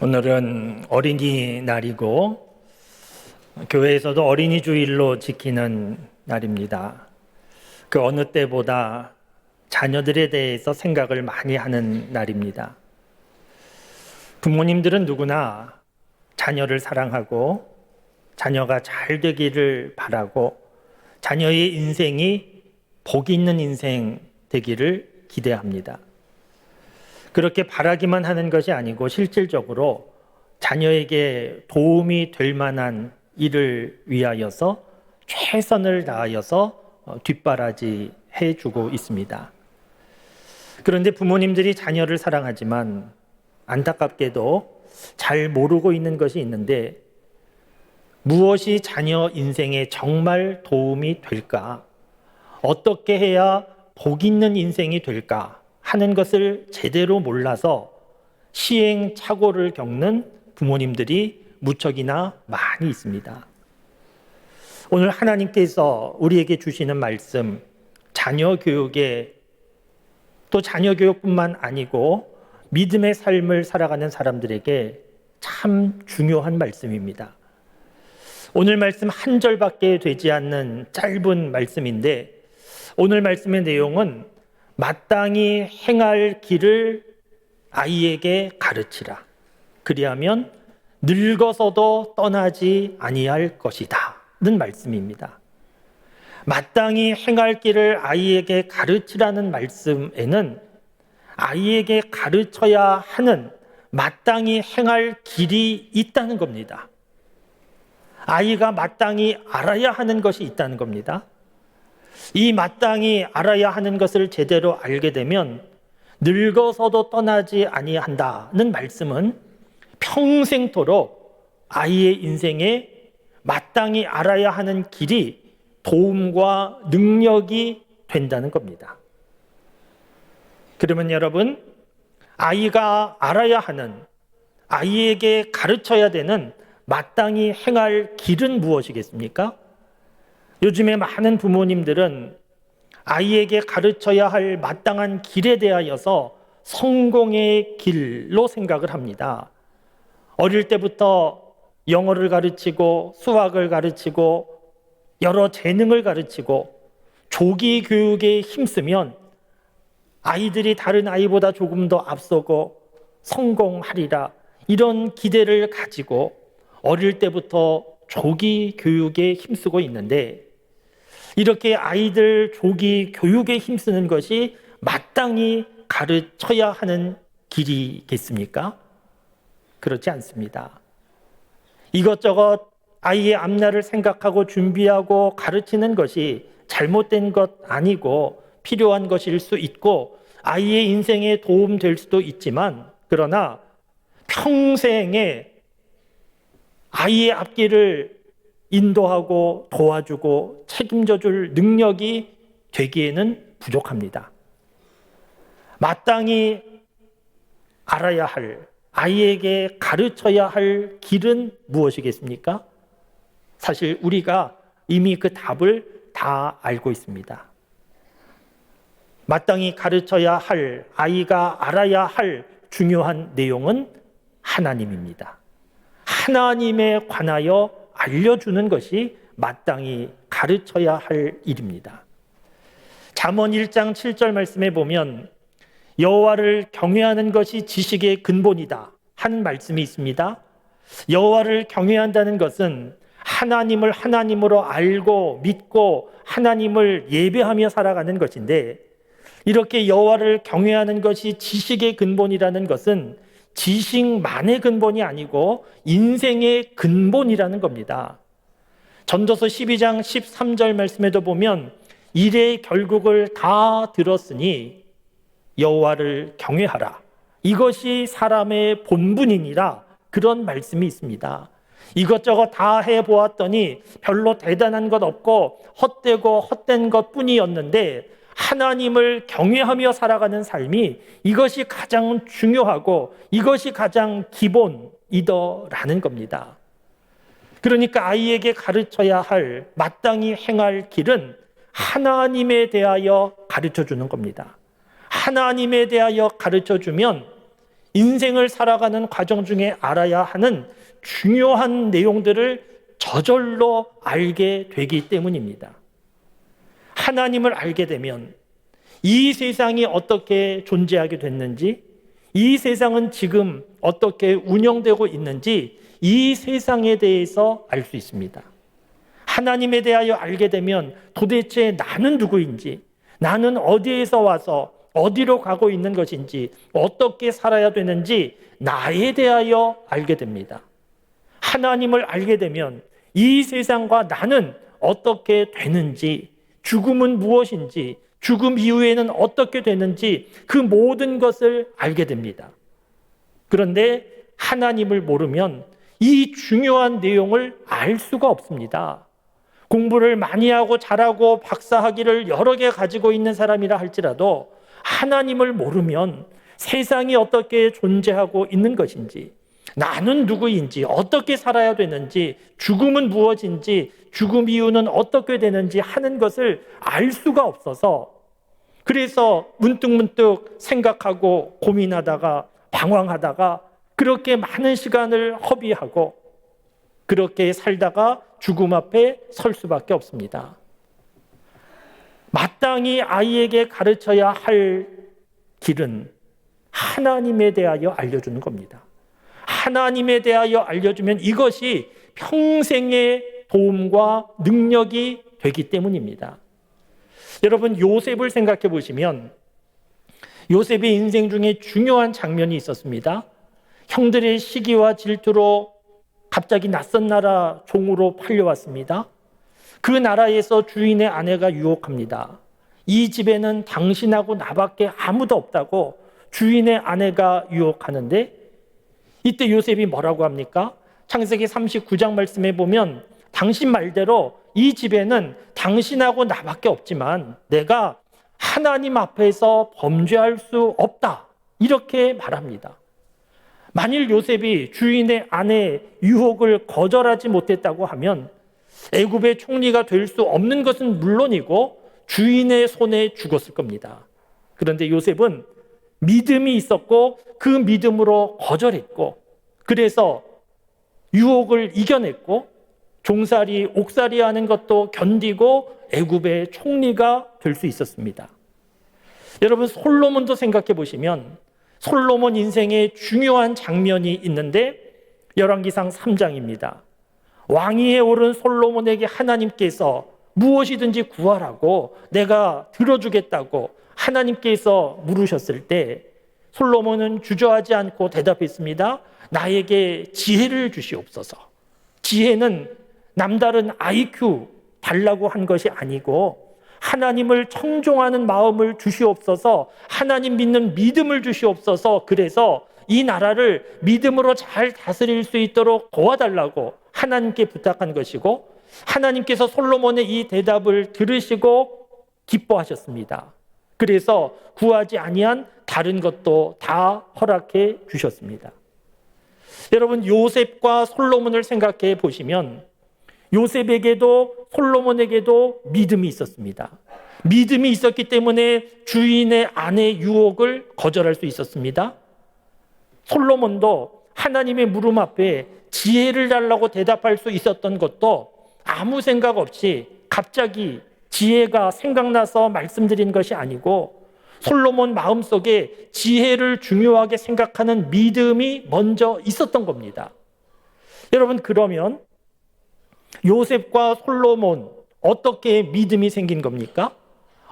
오늘은 어린이날이고 교회에서도 어린이 주일로 지키는 날입니다. 그 어느 때보다 자녀들에 대해서 생각을 많이 하는 날입니다. 부모님들은 누구나 자녀를 사랑하고 자녀가 잘 되기를 바라고 자녀의 인생이 복 있는 인생 되기를 기대합니다. 그렇게 바라기만 하는 것이 아니고 실질적으로 자녀에게 도움이 될 만한 일을 위하여서 최선을 다하여서 뒷바라지 해주고 있습니다. 그런데 부모님들이 자녀를 사랑하지만 안타깝게도 잘 모르고 있는 것이 있는데, 무엇이 자녀 인생에 정말 도움이 될까? 어떻게 해야 복 있는 인생이 될까? 하는 것을 제대로 몰라서 시행착오를 겪는 부모님들이 무척이나 많이 있습니다. 오늘 하나님께서 우리에게 주시는 말씀, 자녀 교육에 또 자녀 교육뿐만 아니고 믿음의 삶을 살아가는 사람들에게 참 중요한 말씀입니다. 오늘 말씀 한 절밖에 되지 않는 짧은 말씀인데, 오늘 말씀의 내용은 마땅히 행할 길을 아이에게 가르치라. 그리하면 늙어서도 떠나지 아니할 것이다 는 말씀입니다. 마땅히 행할 길을 아이에게 가르치라는 말씀에는 아이에게 가르쳐야 하는 마땅히 행할 길이 있다는 겁니다. 아이가 마땅히 알아야 하는 것이 있다는 겁니다. 이 마땅히 알아야 하는 것을 제대로 알게 되면 늙어서도 떠나지 아니한다는 말씀은 평생토록 아이의 인생에 마땅히 알아야 하는 길이 도움과 능력이 된다는 겁니다. 그러면 여러분, 아이가 알아야 하는, 아이에게 가르쳐야 되는 마땅히 행할 길은 무엇이겠습니까? 요즘에 많은 부모님들은 아이에게 가르쳐야 할 마땅한 길에 대하여서 성공의 길로 생각을 합니다. 어릴 때부터 영어를 가르치고 수학을 가르치고 여러 재능을 가르치고 조기 교육에 힘쓰면 아이들이 다른 아이보다 조금 더 앞서고 성공하리라, 이런 기대를 가지고 어릴 때부터 조기 교육에 힘쓰고 있는데, 이렇게 아이들 조기 교육에 힘쓰는 것이 마땅히 가르쳐야 하는 길이겠습니까? 그렇지 않습니다. 이것저것 아이의 앞날을 생각하고 준비하고 가르치는 것이 잘못된 것 아니고 필요한 것일 수 있고 아이의 인생에 도움될 수도 있지만, 그러나 평생에 아이의 앞길을 인도하고 도와주고 책임져 줄 능력이 되기에는 부족합니다. 마땅히 알아야 할, 아이에게 가르쳐야 할 길은 무엇이겠습니까? 사실 우리가 이미 그 답을 다 알고 있습니다. 마땅히 가르쳐야 할, 아이가 알아야 할 중요한 내용은 하나님입니다. 하나님에 관하여 알려주는 것이 마땅히 가르쳐야 할 일입니다. 잠언 1장 7절 말씀에 보면 여호와를 경외하는 것이 지식의 근본이다 하는 말씀이 있습니다. 여호와를 경외한다는 것은 하나님을 하나님으로 알고 믿고 하나님을 예배하며 살아가는 것인데, 이렇게 여호와를 경외하는 것이 지식의 근본이라는 것은 지식만의 근본이 아니고 인생의 근본이라는 겁니다. 전도서 12장 13절 말씀에도 보면 일의 결국을 다 들었으니 여호와를 경외하라, 이것이 사람의 본분이니라, 그런 말씀이 있습니다. 이것저것 다 해보았더니 별로 대단한 것 없고 헛되고 헛된 것 뿐이었는데 하나님을 경외하며 살아가는 삶이, 이것이 가장 중요하고 이것이 가장 기본이더라는 겁니다. 그러니까 아이에게 가르쳐야 할, 마땅히 행할 길은 하나님에 대하여 가르쳐 주는 겁니다. 하나님에 대하여 가르쳐 주면 인생을 살아가는 과정 중에 알아야 하는 중요한 내용들을 저절로 알게 되기 때문입니다. 하나님을 알게 되면 이 세상이 어떻게 존재하게 됐는지, 이 세상은 지금 어떻게 운영되고 있는지 이 세상에 대해서 알 수 있습니다. 하나님에 대하여 알게 되면 도대체 나는 누구인지, 나는 어디에서 와서 어디로 가고 있는 것인지, 어떻게 살아야 되는지 나에 대하여 알게 됩니다. 하나님을 알게 되면 이 세상과 나는 어떻게 되는지, 죽음은 무엇인지, 죽음 이후에는 어떻게 되는지 그 모든 것을 알게 됩니다. 그런데 하나님을 모르면 이 중요한 내용을 알 수가 없습니다. 공부를 많이 하고 잘하고 박사학위를 여러 개 가지고 있는 사람이라 할지라도 하나님을 모르면 세상이 어떻게 존재하고 있는 것인지, 나는 누구인지, 어떻게 살아야 되는지, 죽음은 무엇인지, 죽음 이후는 어떻게 되는지 하는 것을 알 수가 없어서, 그래서 문득문득 생각하고 고민하다가 방황하다가 그렇게 많은 시간을 허비하고 그렇게 살다가 죽음 앞에 설 수밖에 없습니다. 마땅히 아이에게 가르쳐야 할 길은 하나님에 대하여 알려주는 겁니다. 하나님에 대하여 알려주면 이것이 평생의 도움과 능력이 되기 때문입니다. 여러분, 요셉을 생각해 보시면 요셉의 인생 중에 중요한 장면이 있었습니다. 형들의 시기와 질투로 갑자기 낯선 나라 종으로 팔려왔습니다. 그 나라에서 주인의 아내가 유혹합니다. 이 집에는 당신하고 나밖에 아무도 없다고 주인의 아내가 유혹하는데, 이때 요셉이 뭐라고 합니까? 창세기 39장 말씀에 보면 당신 말대로 이 집에는 당신하고 나밖에 없지만 내가 하나님 앞에서 범죄할 수 없다, 이렇게 말합니다. 만일 요셉이 주인의 아내의 유혹을 거절하지 못했다고 하면 애굽의 총리가 될 수 없는 것은 물론이고 주인의 손에 죽었을 겁니다. 그런데 요셉은 믿음이 있었고 그 믿음으로 거절했고, 그래서 유혹을 이겨냈고 종살이 옥살이 하는 것도 견디고 애굽의 총리가 될 수 있었습니다. 여러분, 솔로몬도 생각해 보시면 솔로몬 인생에 중요한 장면이 있는데 열왕기상 3장입니다. 왕위에 오른 솔로몬에게 하나님께서 무엇이든지 구하라고, 내가 들어주겠다고 하나님께서 물으셨을 때 솔로몬은 주저하지 않고 대답했습니다. 나에게 지혜를 주시옵소서. 지혜는 남다른 IQ 달라고 한 것이 아니고 하나님을 청종하는 마음을 주시옵소서, 하나님 믿는 믿음을 주시옵소서, 그래서 이 나라를 믿음으로 잘 다스릴 수 있도록 도와달라고 하나님께 부탁한 것이고, 하나님께서 솔로몬의 이 대답을 들으시고 기뻐하셨습니다. 그래서 구하지 아니한 다른 것도 다 허락해 주셨습니다. 여러분, 요셉과 솔로몬을 생각해 보시면 요셉에게도 솔로몬에게도 믿음이 있었습니다. 믿음이 있었기 때문에 주인의 아내 유혹을 거절할 수 있었습니다. 솔로몬도 하나님의 물음 앞에 지혜를 달라고 대답할 수 있었던 것도 아무 생각 없이 갑자기 지혜가 생각나서 말씀드린 것이 아니고 솔로몬 마음속에 지혜를 중요하게 생각하는 믿음이 먼저 있었던 겁니다. 여러분, 그러면 요셉과 솔로몬 어떻게 믿음이 생긴 겁니까?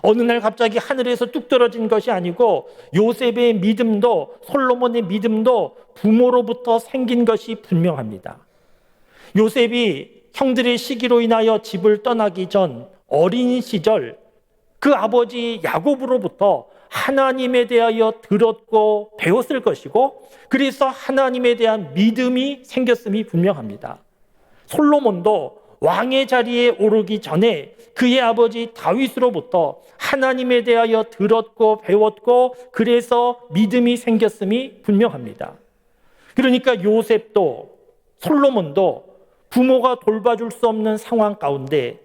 어느 날 갑자기 하늘에서 뚝 떨어진 것이 아니고 요셉의 믿음도 솔로몬의 믿음도 부모로부터 생긴 것이 분명합니다. 요셉이 형들의 시기로 인하여 집을 떠나기 전 어린 시절 그 아버지 야곱으로부터 하나님에 대하여 들었고 배웠을 것이고, 그래서 하나님에 대한 믿음이 생겼음이 분명합니다. 솔로몬도 왕의 자리에 오르기 전에 그의 아버지 다윗으로부터 하나님에 대하여 들었고 배웠고 그래서 믿음이 생겼음이 분명합니다. 그러니까 요셉도 솔로몬도 부모가 돌봐줄 수 없는 상황 가운데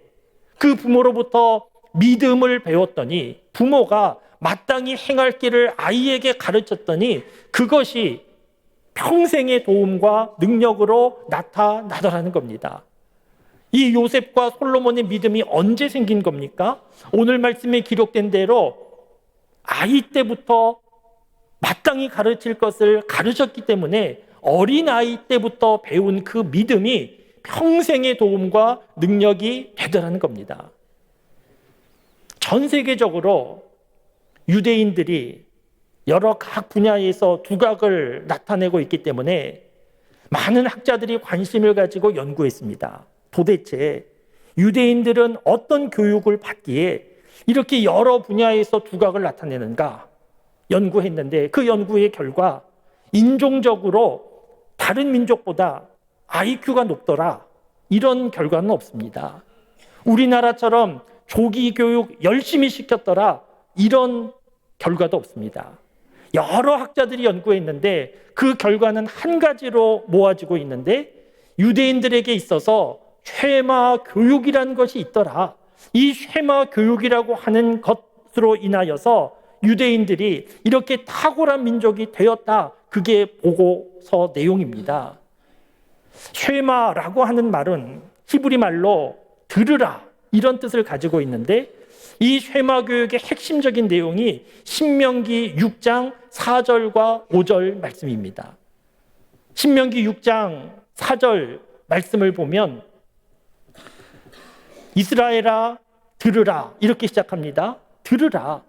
그 부모로부터 믿음을 배웠더니 부모가 마땅히 행할 길을 아이에게 가르쳤더니 그것이 평생의 도움과 능력으로 나타나더라는 겁니다. 이 요셉과 솔로몬의 믿음이 언제 생긴 겁니까? 오늘 말씀에 기록된 대로 아이 때부터 마땅히 가르칠 것을 가르쳤기 때문에 어린아이 때부터 배운 그 믿음이 평생의 도움과 능력이 되더라는 겁니다. 전 세계적으로 유대인들이 여러 각 분야에서 두각을 나타내고 있기 때문에 많은 학자들이 관심을 가지고 연구했습니다. 도대체 유대인들은 어떤 교육을 받기에 이렇게 여러 분야에서 두각을 나타내는가 연구했는데 그 연구의 결과 인종적으로 다른 민족보다 IQ가 높더라 이런 결과는 없습니다. 우리나라처럼 조기 교육 열심히 시켰더라 이런 결과도 없습니다. 여러 학자들이 연구했는데 그 결과는 한 가지로 모아지고 있는데 유대인들에게 있어서 쉐마 교육이라는 것이 있더라. 이 쉐마 교육이라고 하는 것으로 인하여서 유대인들이 이렇게 탁월한 민족이 되었다. 그게 보고서 내용입니다. 쉐마라고 하는 말은 히브리 말로 들으라 이런 뜻을 가지고 있는데 이 쉐마 교육의 핵심적인 내용이 신명기 6장 4절과 5절 말씀입니다. 신명기 6장 4절 말씀을 보면 이스라엘아 들으라 이렇게 시작합니다. 들으라.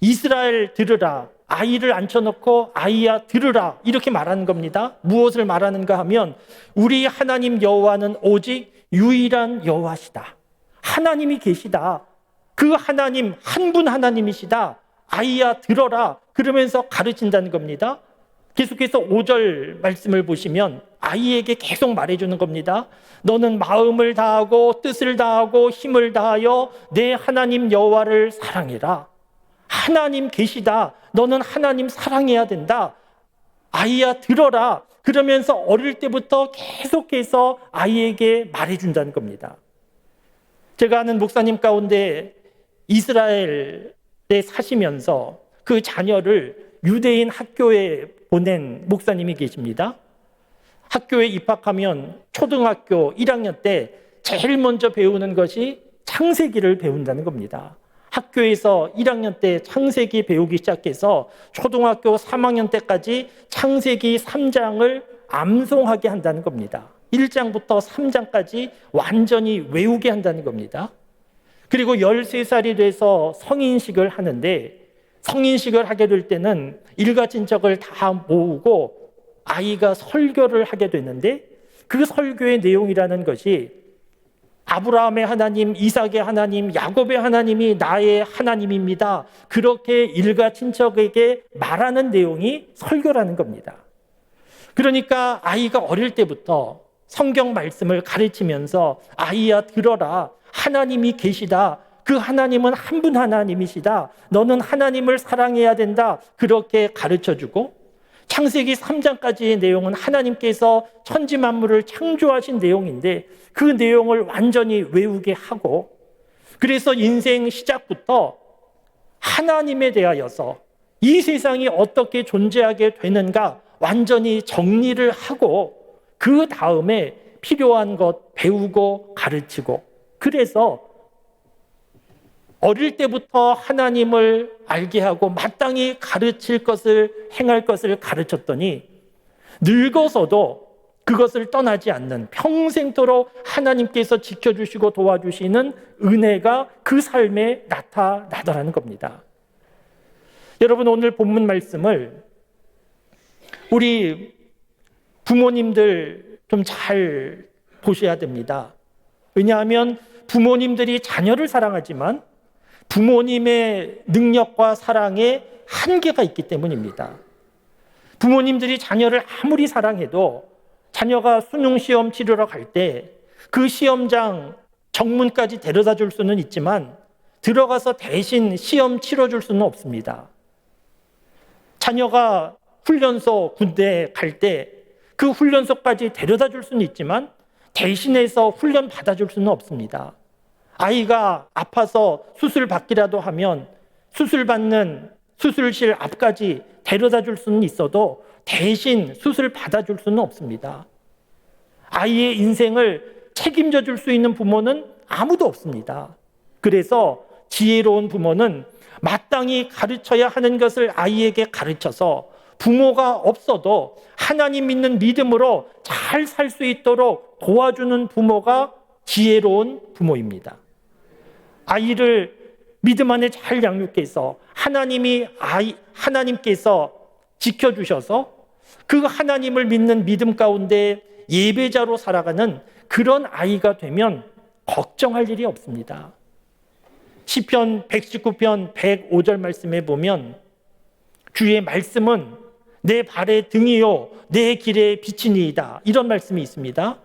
이스라엘 들으라. 아이를 앉혀놓고 아이야 들으라 이렇게 말하는 겁니다. 무엇을 말하는가 하면 우리 하나님 여호와는 오직 유일한 여호와시다. 하나님이 계시다. 그 하나님 한 분 하나님이시다. 아이야 들어라 그러면서 가르친다는 겁니다. 계속해서 5절 말씀을 보시면 아이에게 계속 말해주는 겁니다. 너는 마음을 다하고 뜻을 다하고 힘을 다하여 내 하나님 여호와를 사랑해라. 하나님 계시다. 너는 하나님 사랑해야 된다. 아이야 들어라. 그러면서 어릴 때부터 계속해서 아이에게 말해준다는 겁니다. 제가 아는 목사님 가운데 이스라엘에 사시면서 그 자녀를 유대인 학교에 보낸 목사님이 계십니다. 학교에 입학하면 초등학교 1학년 때 제일 먼저 배우는 것이 창세기를 배운다는 겁니다. 학교에서 1학년 때 창세기 배우기 시작해서 초등학교 3학년 때까지 창세기 3장을 암송하게 한다는 겁니다. 1장부터 3장까지 완전히 외우게 한다는 겁니다. 그리고 13살이 돼서 성인식을 하는데 성인식을 하게 될 때는 일가친척을 다 모으고 아이가 설교를 하게 되는데 그 설교의 내용이라는 것이 아브라함의 하나님, 이삭의 하나님, 야곱의 하나님이 나의 하나님입니다. 그렇게 일가친척에게 말하는 내용이 설교라는 겁니다. 그러니까 아이가 어릴 때부터 성경 말씀을 가르치면서 아이야 들어라. 하나님이 계시다. 그 하나님은 한 분 하나님이시다. 너는 하나님을 사랑해야 된다. 그렇게 가르쳐주고 창세기 3장까지의 내용은 하나님께서 천지 만물을 창조하신 내용인데 그 내용을 완전히 외우게 하고 그래서 인생 시작부터 하나님에 대하여서 이 세상이 어떻게 존재하게 되는가 완전히 정리를 하고 그 다음에 필요한 것 배우고 가르치고 그래서 어릴 때부터 하나님을 알게 하고 마땅히 가르칠 것을 행할 것을 가르쳤더니 늙어서도 그것을 떠나지 않는 평생토록 하나님께서 지켜주시고 도와주시는 은혜가 그 삶에 나타나더라는 겁니다. 여러분 오늘 본문 말씀을 우리 부모님들 좀 잘 보셔야 됩니다. 왜냐하면 부모님들이 자녀를 사랑하지만 부모님의 능력과 사랑에 한계가 있기 때문입니다. 부모님들이 자녀를 아무리 사랑해도 자녀가 수능시험 치르러 갈 때 그 시험장 정문까지 데려다 줄 수는 있지만 들어가서 대신 시험 치러줄 수는 없습니다. 자녀가 훈련소 군대에 갈 때 그 훈련소까지 데려다 줄 수는 있지만 대신해서 훈련 받아줄 수는 없습니다. 아이가 아파서 수술 받기라도 하면 수술받는 수술실 앞까지 데려다 줄 수는 있어도 대신 수술 받아줄 수는 없습니다. 아이의 인생을 책임져 줄 수 있는 부모는 아무도 없습니다. 그래서 지혜로운 부모는 마땅히 가르쳐야 하는 것을 아이에게 가르쳐서 부모가 없어도 하나님 믿는 믿음으로 잘 살 수 있도록 도와주는 부모가 지혜로운 부모입니다. 아이를 믿음 안에 잘 양육해서 하나님께서 지켜주셔서 그 하나님을 믿는 믿음 가운데 예배자로 살아가는 그런 아이가 되면 걱정할 일이 없습니다. 시편 119편 105절 말씀에 보면 주의 말씀은 내 발의 등이요 내 길의 빛이니이다, 이런 말씀이 있습니다.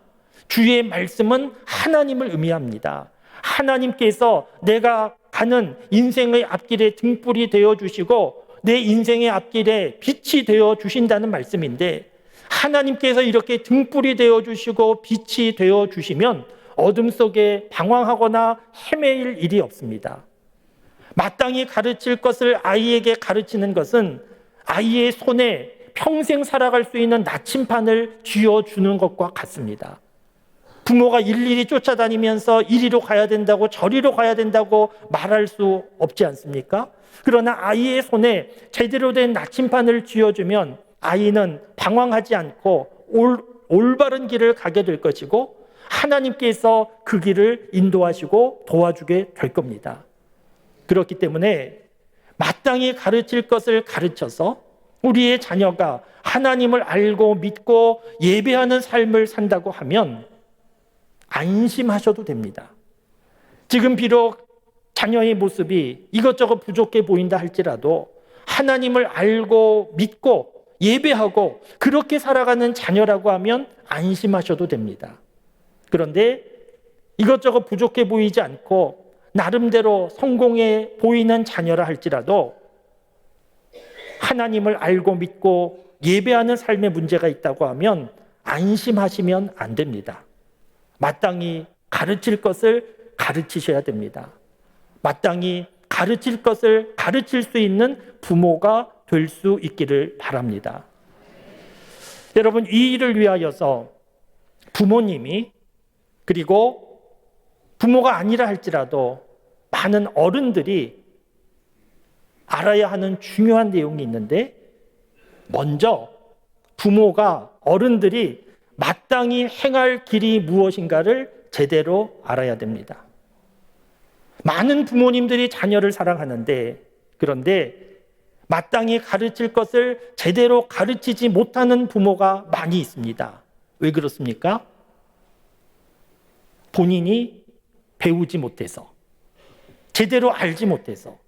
주의 말씀은 하나님을 의미합니다. 하나님께서 내가 가는 인생의 앞길에 등불이 되어주시고 내 인생의 앞길에 빛이 되어주신다는 말씀인데, 하나님께서 이렇게 등불이 되어주시고 빛이 되어주시면 어둠 속에 방황하거나 헤매일 일이 없습니다. 마땅히 가르칠 것을 아이에게 가르치는 것은 아이의 손에 평생 살아갈 수 있는 나침판을 쥐어주는 것과 같습니다. 부모가 일일이 쫓아다니면서 이리로 가야 된다고 저리로 가야 된다고 말할 수 없지 않습니까? 그러나 아이의 손에 제대로 된 나침판을 쥐어주면 아이는 방황하지 않고 올바른 길을 가게 될 것이고 하나님께서 그 길을 인도하시고 도와주게 될 겁니다. 그렇기 때문에 마땅히 가르칠 것을 가르쳐서 우리의 자녀가 하나님을 알고 믿고 예배하는 삶을 산다고 하면 안심하셔도 됩니다. 지금 비록 자녀의 모습이 이것저것 부족해 보인다 할지라도 하나님을 알고 믿고 예배하고 그렇게 살아가는 자녀라고 하면 안심하셔도 됩니다. 그런데 이것저것 부족해 보이지 않고 나름대로 성공해 보이는 자녀라 할지라도 하나님을 알고 믿고 예배하는 삶에 문제가 있다고 하면 안심하시면 안 됩니다. 마땅히 가르칠 것을 가르치셔야 됩니다. 마땅히 가르칠 것을 가르칠 수 있는 부모가 될 수 있기를 바랍니다. 여러분, 이 일을 위하여서 부모님이, 그리고 부모가 아니라 할지라도 많은 어른들이 알아야 하는 중요한 내용이 있는데, 먼저 부모가, 어른들이 마땅히 행할 길이 무엇인가를 제대로 알아야 됩니다. 많은 부모님들이 자녀를 사랑하는데, 그런데 마땅히 가르칠 것을 제대로 가르치지 못하는 부모가 많이 있습니다. 왜 그렇습니까? 본인이 배우지 못해서, 제대로 알지 못해서,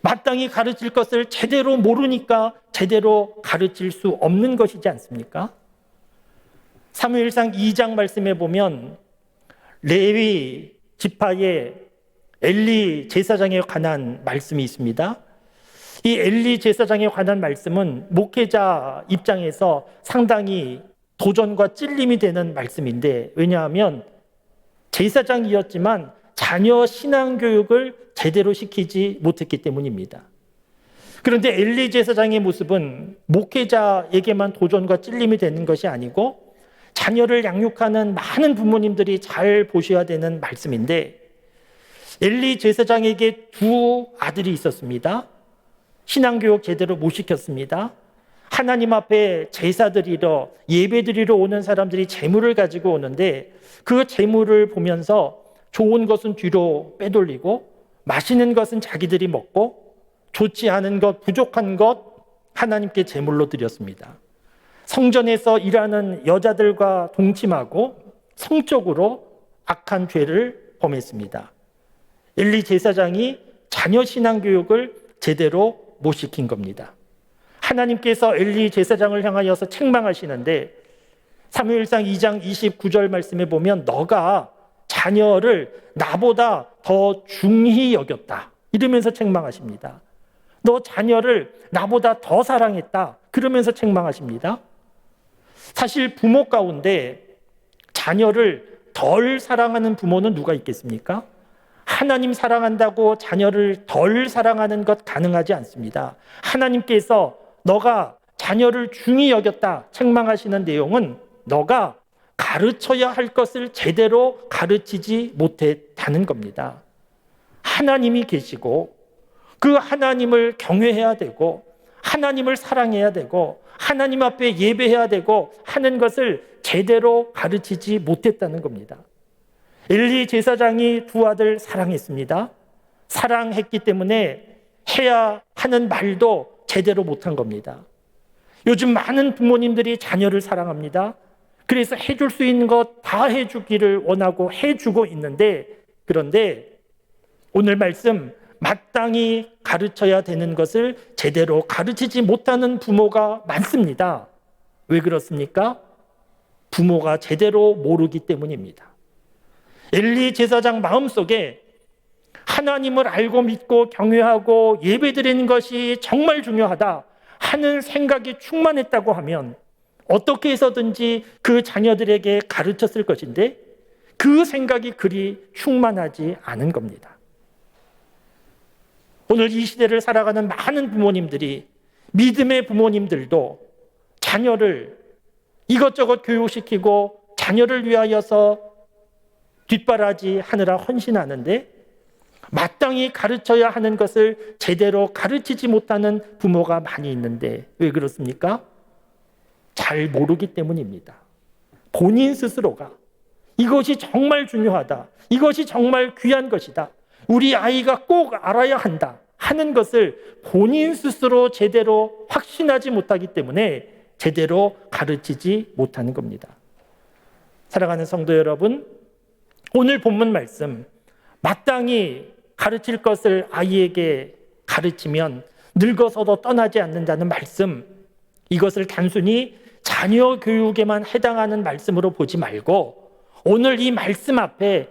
마땅히 가르칠 것을 제대로 모르니까 제대로 가르칠 수 없는 것이지 않습니까? 사무엘상 2장 말씀에 보면 레위 지파의 엘리 제사장에 관한 말씀이 있습니다. 이 엘리 제사장에 관한 말씀은 목회자 입장에서 상당히 도전과 찔림이 되는 말씀인데, 왜냐하면 제사장이었지만 자녀 신앙 교육을 제대로 시키지 못했기 때문입니다. 그런데 엘리 제사장의 모습은 목회자에게만 도전과 찔림이 되는 것이 아니고 자녀를 양육하는 많은 부모님들이 잘 보셔야 되는 말씀인데, 엘리 제사장에게 두 아들이 있었습니다. 신앙교육 제대로 못 시켰습니다. 하나님 앞에 제사 드리러, 예배 드리러 오는 사람들이 재물을 가지고 오는데 그 재물을 보면서 좋은 것은 뒤로 빼돌리고 맛있는 것은 자기들이 먹고 좋지 않은 것, 부족한 것 하나님께 제물로 드렸습니다. 성전에서 일하는 여자들과 동침하고 성적으로 악한 죄를 범했습니다. 엘리 제사장이 자녀 신앙 교육을 제대로 못 시킨 겁니다. 하나님께서 엘리 제사장을 향하여서 책망하시는데 사무엘상 2장 29절 말씀에 보면 너가 자녀를 나보다 더 중히 여겼다, 이러면서 책망하십니다. 너 자녀를 나보다 더 사랑했다, 그러면서 책망하십니다. 사실 부모 가운데 자녀를 덜 사랑하는 부모는 누가 있겠습니까? 하나님 사랑한다고 자녀를 덜 사랑하는 것 가능하지 않습니다. 하나님께서 너가 자녀를 중히 여겼다 책망하시는 내용은 너가 가르쳐야 할 것을 제대로 가르치지 못했다는 겁니다. 하나님이 계시고 그 하나님을 경외해야 되고 하나님을 사랑해야 되고 하나님 앞에 예배해야 되고 하는 것을 제대로 가르치지 못했다는 겁니다. 엘리 제사장이 두 아들 사랑했습니다. 사랑했기 때문에 해야 하는 말도 제대로 못한 겁니다. 요즘 많은 부모님들이 자녀를 사랑합니다. 그래서 해줄 수 있는 것 다 해주기를 원하고 해주고 있는데, 그런데 오늘 말씀 마땅히 가르쳐야 되는 것을 제대로 가르치지 못하는 부모가 많습니다. 왜 그렇습니까? 부모가 제대로 모르기 때문입니다. 엘리 제사장 마음속에 하나님을 알고 믿고 경외하고 예배드리는 것이 정말 중요하다 하는 생각이 충만했다고 하면 어떻게 해서든지 그 자녀들에게 가르쳤을 것인데 그 생각이 그리 충만하지 않은 겁니다. 오늘 이 시대를 살아가는 많은 부모님들이, 믿음의 부모님들도 자녀를 이것저것 교육시키고 자녀를 위하여서 뒷바라지 하느라 헌신하는데 마땅히 가르쳐야 하는 것을 제대로 가르치지 못하는 부모가 많이 있는데 왜 그렇습니까? 잘 모르기 때문입니다. 본인 스스로가 이것이 정말 중요하다, 이것이 정말 귀한 것이다, 우리 아이가 꼭 알아야 한다 하는 것을 본인 스스로 제대로 확신하지 못하기 때문에 제대로 가르치지 못하는 겁니다. 사랑하는 성도 여러분, 오늘 본문 말씀 마땅히 가르칠 것을 아이에게 가르치면 늙어서도 떠나지 않는다는 말씀, 이것을 단순히 자녀 교육에만 해당하는 말씀으로 보지 말고 오늘 이 말씀 앞에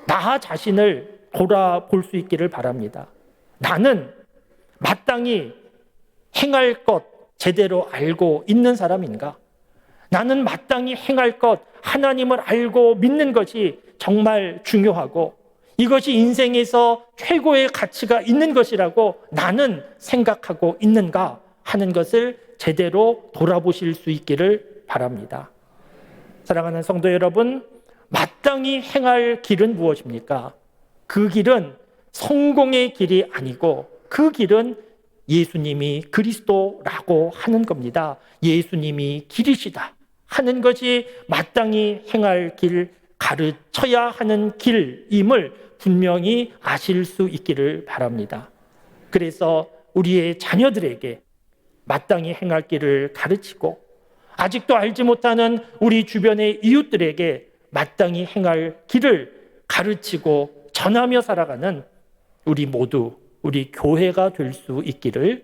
나 자신을 돌아볼 수 있기를 바랍니다. 나는 마땅히 행할 것 제대로 알고 있는 사람인가? 나는 마땅히 행할 것, 하나님을 알고 믿는 것이 정말 중요하고 이것이 인생에서 최고의 가치가 있는 것이라고 나는 생각하고 있는가 하는 것을 제대로 돌아보실 수 있기를 바랍니다. 사랑하는 성도 여러분, 마땅히 행할 길은 무엇입니까? 그 길은 성공의 길이 아니고 그 길은 예수님이 그리스도라고 하는 겁니다. 예수님이 길이시다 하는 것이 마땅히 행할 길, 가르쳐야 하는 길임을 분명히 아실 수 있기를 바랍니다. 그래서 우리의 자녀들에게 마땅히 행할 길을 가르치고 아직도 알지 못하는 우리 주변의 이웃들에게 마땅히 행할 길을 가르치고 전하며 살아가는 우리 모두, 우리 교회가 될 수 있기를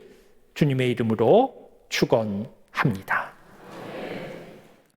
주님의 이름으로 축원합니다.